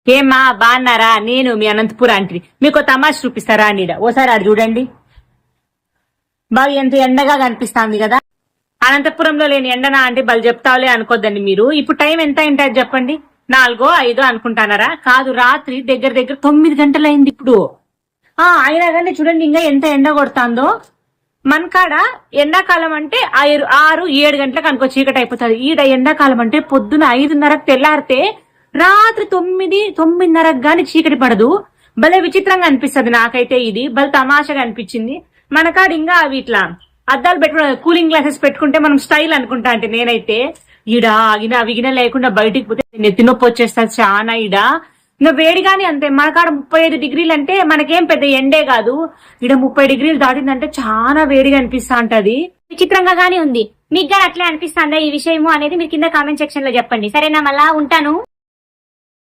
ఏమ్మా బాగున్నారా? నేను మీ అనంతపూర్ ఆంటీ. మీకు తమాష చూపిస్తారా నీడ ఓసారి ఆడు చూడండి. బాగా ఎంత ఎండగా కనిపిస్తాంది కదా. అనంతపురంలో లేని ఎండనా అంటే బలు చెప్తావులే అనుకోద్దండి మీరు. ఇప్పుడు టైం ఎంత అయింటుంది చెప్పండి? 4-5 అనుకుంటానారా? కాదు, రాత్రి దగ్గర దగ్గర 9 గంటలైంది ఇప్పుడు. అయినా కానీ చూడండి ఇంకా ఎంత ఎండ కొడుతుందో. మనకాడ ఎండాకాలం అంటే 6-7 గంటలకు అనుకో చీకటి అయిపోతుంది. ఈడ ఎండాకాలం అంటే పొద్దున 5:30కు తెల్లారితే రాత్రి 9-9:30కు గాని చీకటి పడదు. భలే విచిత్రంగా అనిపిస్తుంది నాకైతే. ఇది భలే తమాషగా అనిపించింది. మనకాడ ఇంకా అవి ఇట్లా అద్దాలు పెట్టుకుని కూలింగ్ గ్లాసెస్ పెట్టుకుంటే మనం స్టైల్ అనుకుంటా. అంటే నేనైతే ఈడ ఆగిన అవిగిన లేకుండా బయటికి పోతే నెత్తి నొప్పి వచ్చేస్తుంది చాలా. ఈడ ఇంకా వేడిగానే అంతే. మనకాడ 35 డిగ్రీలు అంటే మనకేం పెద్ద ఎండే కాదు. ఈడ 30 డిగ్రీలు దాటిందంటే చాలా వేడిగా అనిపిస్తా ఉంటది. విచిత్రంగా గానీ ఉంది. మీకు గానీ అట్లే అనిపిస్తుందా ఈ విషయము అనేది మీరు కింద కామెంట్ సెక్షన్ లో చెప్పండి. సరేనా? మళ్ళా ఉంటాను.